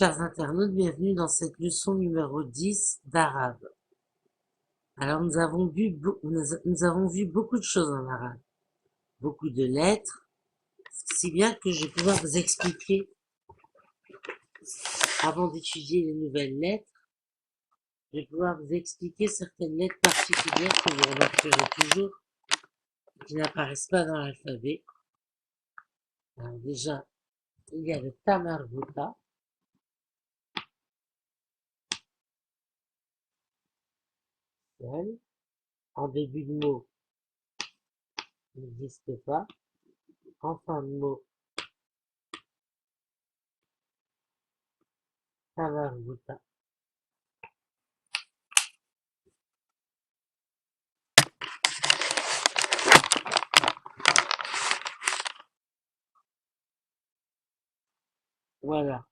Chers internautes, bienvenue dans cette leçon numéro 10 d'arabe. Alors nous avons vu beaucoup de choses en arabe, beaucoup de lettres, si bien que je vais pouvoir vous expliquer, avant d'étudier les nouvelles lettres, je vais pouvoir vous expliquer certaines lettres particulières que vous remarquerez toujours, qui n'apparaissent pas dans l'alphabet. Alors déjà, il y a le tamarbuta, seul, en début de mot, n'existe pas, en fin de mot, tamarbuta. Voilà.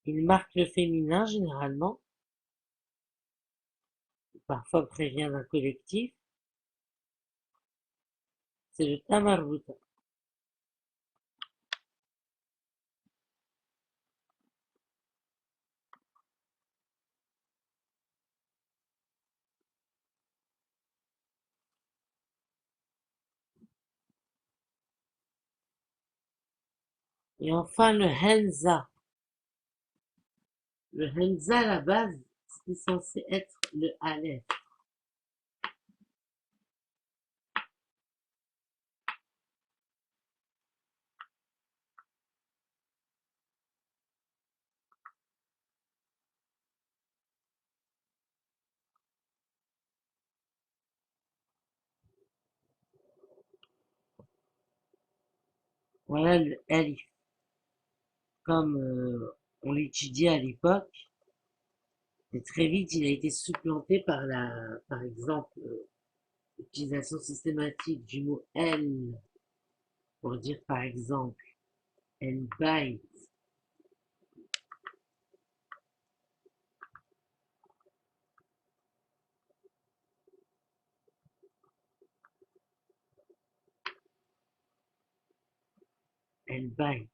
Il marque le féminin généralement, parfois prévient d'un collectif, c'est le tamarbuta. Et enfin le henza. Le henza, à la base, c'est censé être le aleph. Voilà le alif. Comme on l'étudiait à l'époque, et très vite il a été supplanté par exemple, l'utilisation systématique du mot el pour dire par exemple el bayt, el bayt.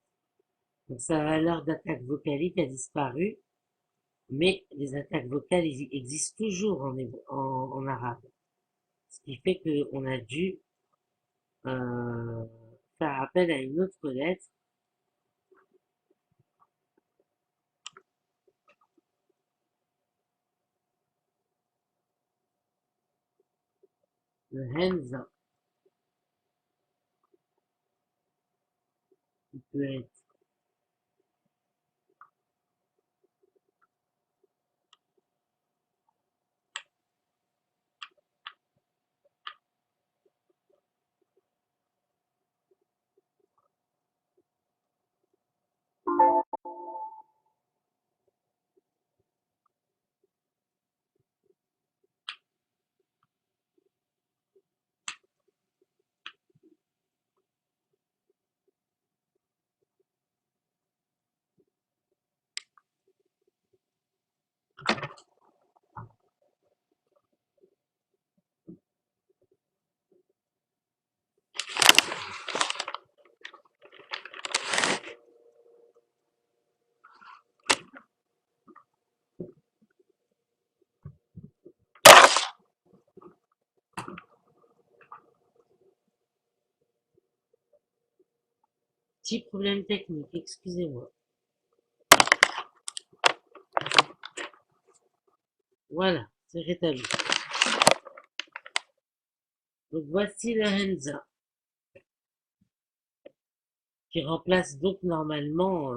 Donc sa valeur d'attaque vocalique a disparu, mais les attaques vocales existent toujours en arabe. Ce qui fait qu'on a dû faire appel à une autre lettre, le henza, qui peut être petit problème technique, excusez-moi. Voilà, c'est rétabli. Donc voici le henza, qui remplace donc normalement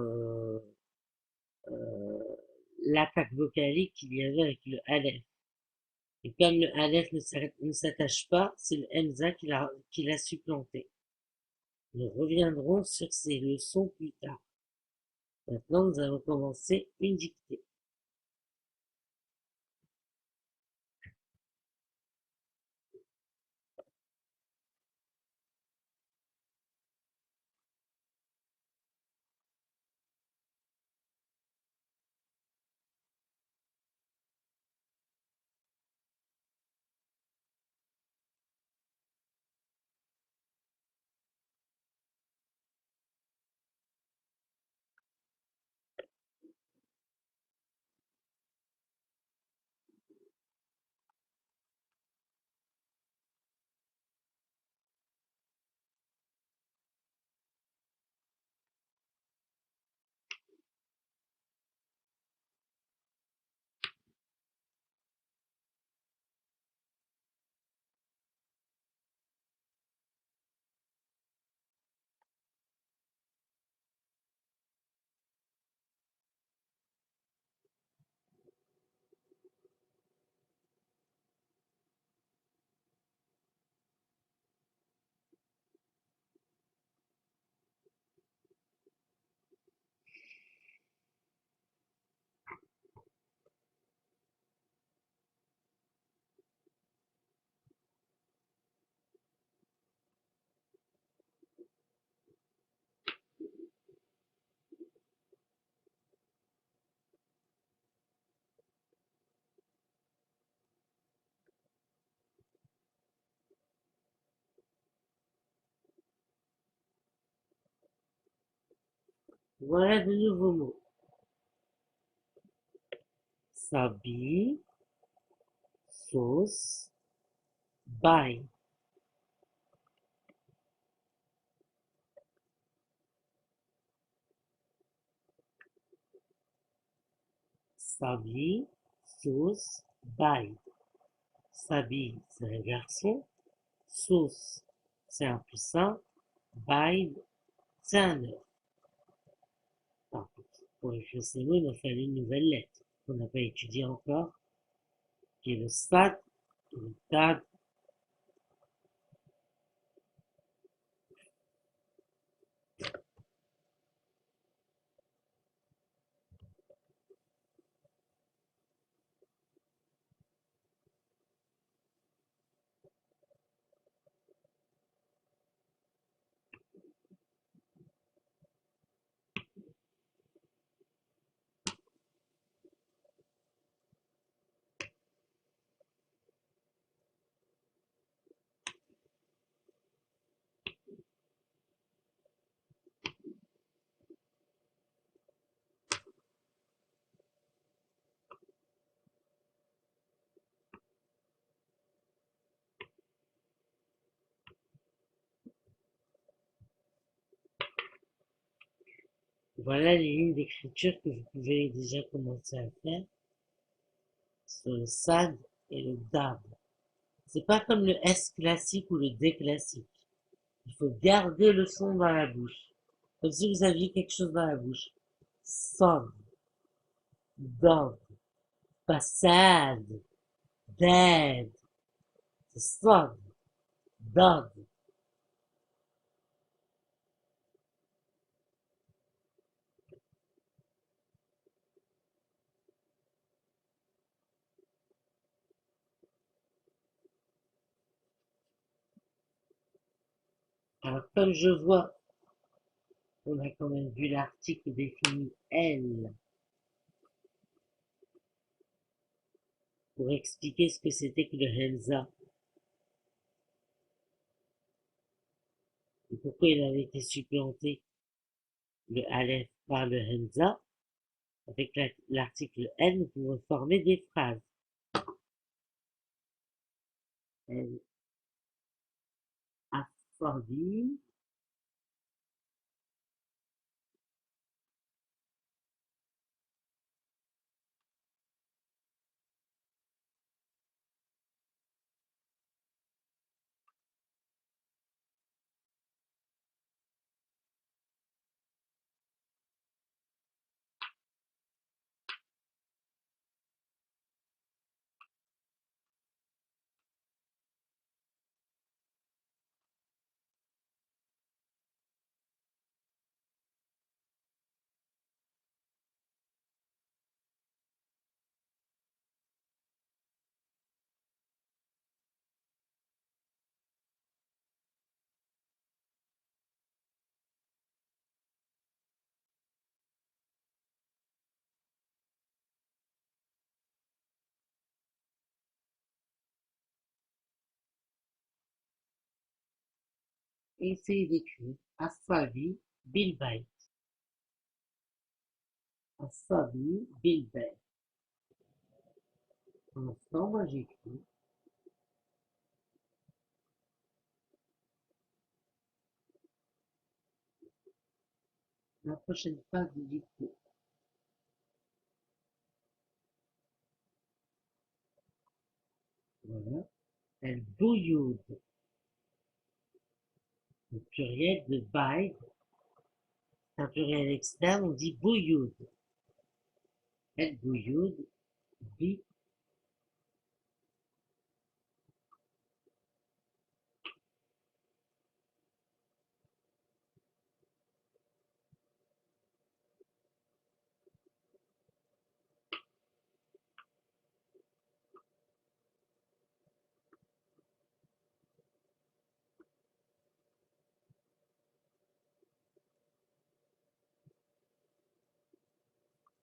l'attaque vocalique qu'il y avait avec le aleph. Et comme le aleph ne s'attache pas, c'est le henza qui l'a supplanté. Nous reviendrons sur ces leçons plus tard. Maintenant, nous allons commencer une dictée. Voilà de nouveaux mots. Sabi, sauce, bail. Sabi, sauce, bail. Sabi, c'est un garçon. Sauce, c'est un poussin. Bail, c'est un œuf. Pour écrire ces mots, il m'a fallu une nouvelle lettre qu'on n'a pas étudiée encore, qui est le sad et le tad. Voilà les lignes d'écriture que vous pouvez déjà commencer à faire sur le sad et le dab. C'est pas comme le S classique ou le D classique. Il faut garder le son dans la bouche. Comme si vous aviez quelque chose dans la bouche. Son, dog, pas sad, dead. C'est son, dog. Alors comme je vois, on a quand même vu l'article défini L pour expliquer ce que c'était que le Henza et pourquoi il avait été supplanté le Aleph par le Henza. Avec l'article N, nous pouvons former des phrases. Elle a formi, et essayez d'écrire Asavi Bilbay. Asavi Bilbay. Pour l'instant, moi j'écris la prochaine phrase du dictée. Voilà. Elle bouilloude. Le pluriel de bail, c'est un pluriel externe, on dit bouilloude. Elle bouilloude, bi.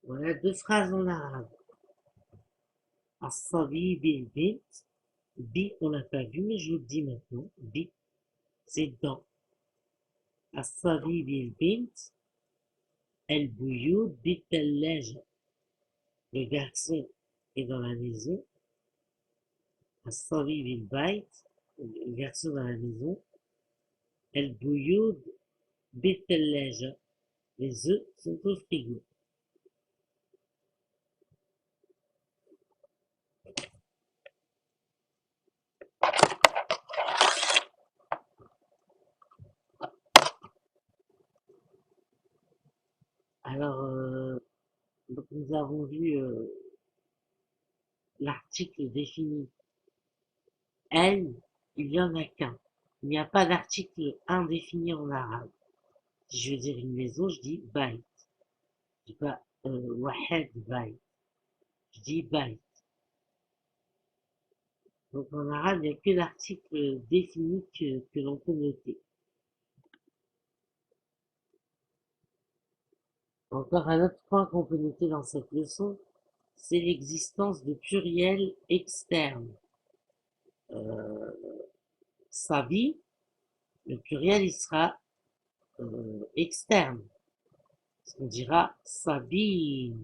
Voilà deux phrases en arabe. Asavi Bilbint. Bi, on n'a pas vu, mais je vous le dis maintenant. Bi, c'est dans. Asavi Bilbint. El Bouyoud bit el lège. Le garçon est dans la maison. Asavi vil bait. Le garçon dans la maison. El Bouyoud bit el lège. Les œufs sont au frigo. Alors, donc nous avons vu l'article défini. Elle, il n'y en a qu'un. Il n'y a pas d'article indéfini en arabe. Si je veux dire une maison, je dis bait. Je dis pas wahed bait. Je dis bait. Donc en arabe, il n'y a que l'article défini que l'on peut noter. Encore un autre point qu'on peut noter dans cette leçon, c'est l'existence de pluriels externes. Savi, le pluriel, il sera externe. On dira Sabine.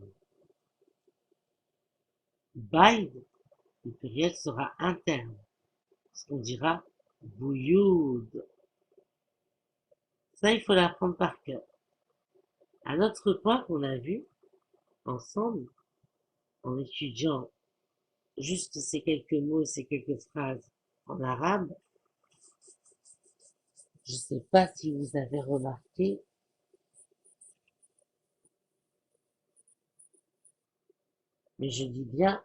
Baïd, le pluriel sera interne. On dira Bouyoud. Ça, il faut l'apprendre par cœur. Un autre point qu'on a vu ensemble, en étudiant juste ces quelques mots et ces quelques phrases en arabe, je ne sais pas si vous avez remarqué, mais je dis bien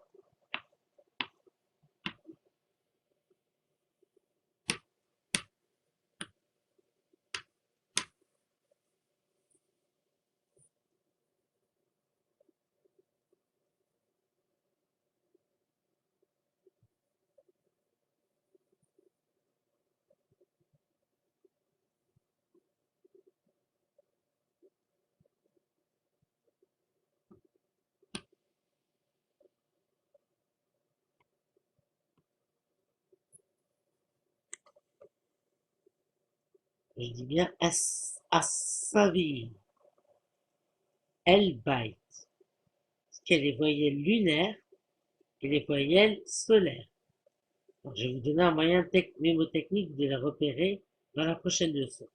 as-savi, el-bait, parce qu'il y a les voyelles lunaires et les voyelles solaires. Alors, je vais vous donner un moyen mémotechnique de les repérer dans la prochaine leçon.